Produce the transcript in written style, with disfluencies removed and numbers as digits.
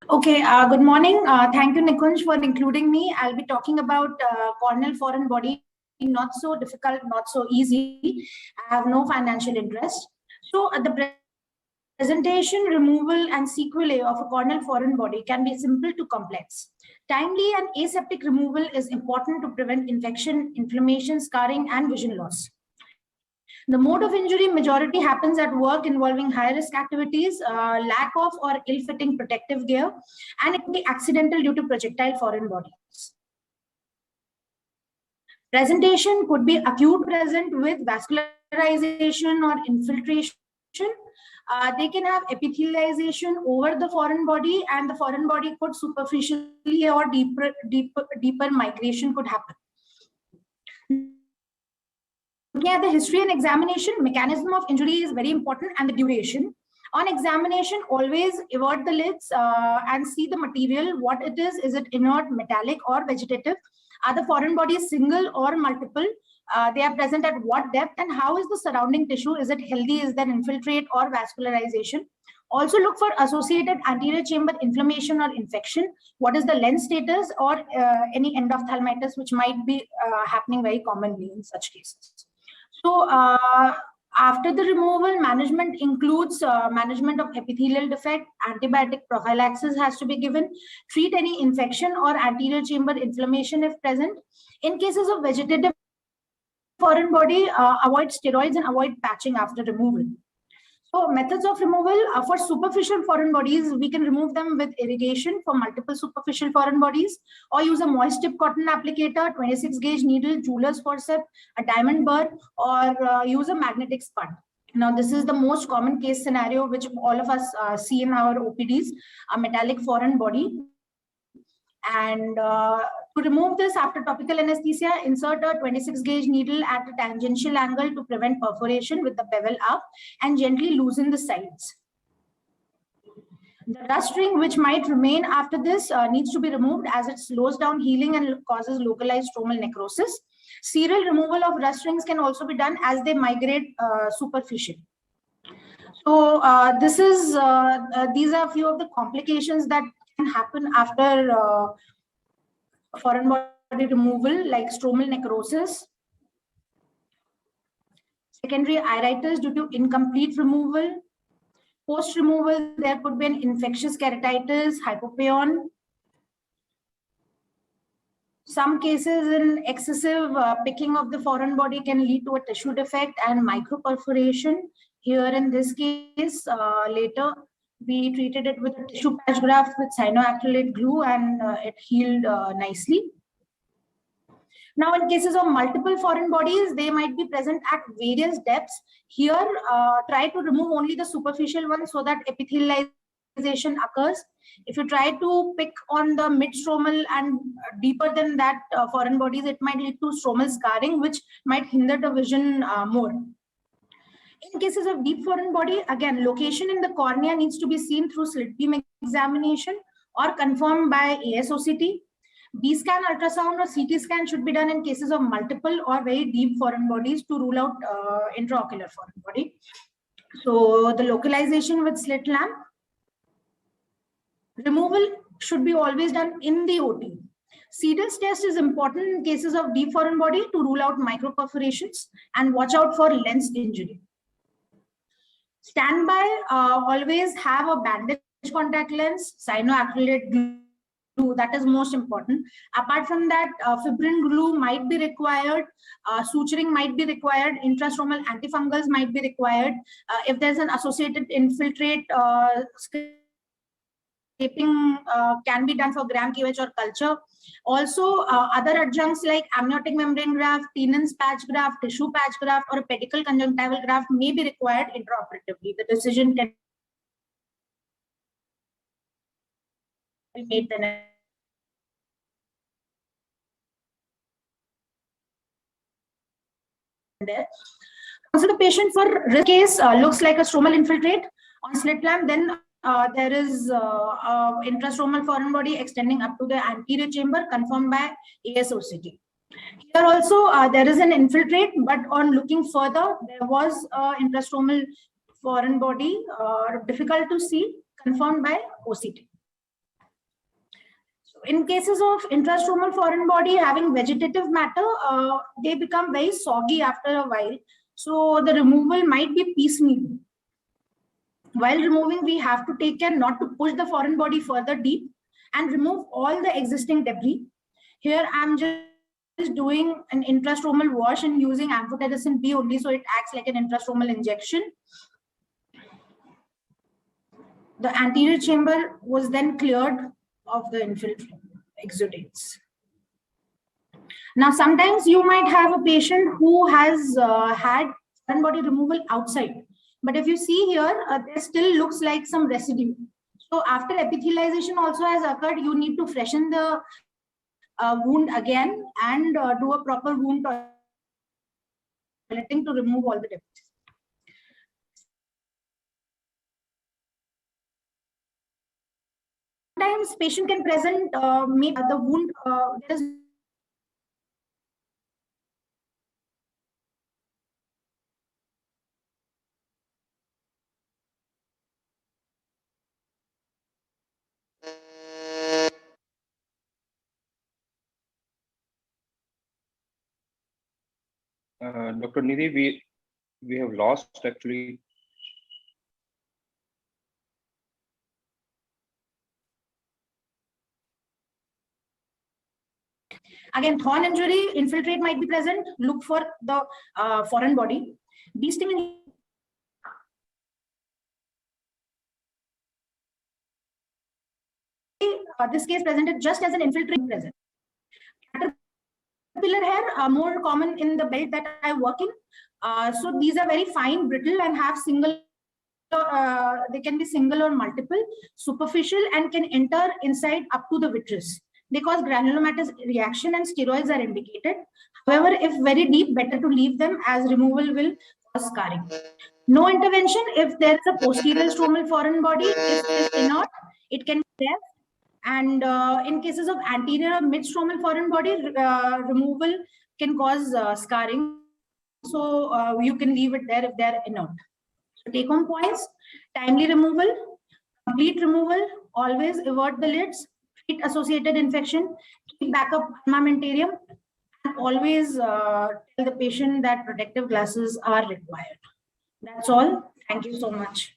Okay, good morning. Thank you, Nikunj, for including me. I'll be talking about corneal foreign body, not so difficult, not so easy. I have no financial interest. So, the presentation, removal, and sequelae of a corneal foreign body can be simple to complex. Timely and aseptic removal is important to prevent infection, inflammation, scarring, and vision loss. The mode of injury majority happens at work involving high-risk activities, lack of or ill-fitting protective gear, and it can be accidental due to projectile foreign bodies. Presentation could be acute present with vascularization or infiltration. They can have epithelialization over the foreign body, and the foreign body could superficially or deeper migration could happen. Looking at the history and examination, mechanism of injury is very important and the duration. On examination, always avert the lids and see the material, what it is it inert, metallic or vegetative? Are the foreign bodies single or multiple? They are present at what depth, and how is the surrounding tissue? Is it healthy? Is there infiltrate or vascularization? Also look for associated anterior chamber inflammation or infection. What is the lens status or any endophthalmitis, which might be happening very commonly in such cases. So after the removal, management includes management of epithelial defect, antibiotic prophylaxis has to be given, treat any infection or anterior chamber inflammation if present. In cases of vegetative foreign body, avoid steroids and avoid patching after removal. So methods of removal for superficial foreign bodies, we can remove them with irrigation for multiple superficial foreign bodies, or use a moist tip cotton applicator, 26 gauge needle, jeweler's forceps, a diamond burr, or use a magnetic spud. Now, this is the most common case scenario which all of us see in our OPDs, a metallic foreign body. And to remove this after topical anesthesia, insert a 26 gauge needle at a tangential angle to prevent perforation with the bevel up and gently loosen the sides. The rust ring which might remain after this needs to be removed as it slows down healing and causes localized stromal necrosis. Serial removal of rust rings can also be done as they migrate superficial. So these are a few of the complications that can happen after foreign body removal, like stromal necrosis, secondary iritis due to incomplete removal. Post-removal, there could be an infectious keratitis, hypopaeon. Some cases in excessive picking of the foreign body can lead to a tissue defect and microperforation. Here in this case, later, we treated it with a tissue patch graft with cyanoacrylate glue and it healed nicely. Now, in cases of multiple foreign bodies, they might be present at various depths. Here, try to remove only the superficial one so that epithelialization occurs. If you try to pick on the mid-stromal and deeper than that foreign bodies, it might lead to stromal scarring, which might hinder the vision more. In cases of deep foreign body, again, location in the cornea needs to be seen through slit beam examination or confirmed by ASOCT. B-scan, ultrasound, or CT scan should be done in cases of multiple or very deep foreign bodies to rule out intraocular foreign body. So the localization with slit lamp. Removal should be always done in the OT. CDUS test is important in cases of deep foreign body to rule out microperforations and watch out for lens injury. Standby, always have a bandage contact lens, cyanoacrylate glue, that is most important. Apart from that, fibrin glue might be required, suturing might be required, intrastromal antifungals might be required. If there's an associated infiltrate, scraping can be done for gram KVH or culture. Also, other adjuncts like amniotic membrane graft, Tennant's patch graft, tissue patch graft, or a pedicle conjunctival graft may be required intraoperatively. The decision can be made then. There. Consider the patient for risk case looks like a stromal infiltrate on slit lamp, then there is intrastromal foreign body extending up to the anterior chamber confirmed by ASOCT. Here also there is an infiltrate, but on looking further, there was intrastromal foreign body difficult to see confirmed by OCT. In cases of intrastromal foreign body having vegetative matter, they become very soggy after a while. So the removal might be piecemeal. While removing, we have to take care not to push the foreign body further deep and remove all the existing debris. Here I'm just doing an intrastromal wash and using amphotericin B only, so it acts like an intrastromal injection. The anterior chamber was then cleared of the exudates. Now, sometimes you might have a patient who has had foreign body removal outside, but if you see here, there still looks like some residue. So after epithelialization also has occurred, you need to freshen the wound again and do a proper wound toileting to remove all the debris. Sometimes patient can present maybe the wound there is Dr. Nidhi, we have lost actually. Again, thorn injury, infiltrate might be present. Look for the foreign body. Bee sting in this case presented just as an infiltrate present. Caterpillar hair are more common in the belt that I work in. So these are very fine, brittle, and have single. They can be single or multiple, superficial, and can enter inside up to the vitreous. They cause granulomatous reaction and steroids are indicated. However, if very deep, better to leave them as removal will cause scarring. No intervention if there is a posterior stromal foreign body. If it is inert, it can be left. And in cases of anterior or mid-stromal foreign body, removal can cause scarring. So you can leave it there if they are inert. So take home points: timely removal, complete removal, always avert the lids, treat associated infection, keep backup armamentarium, and always tell the patient that protective glasses are required. That's all. Thank you so much.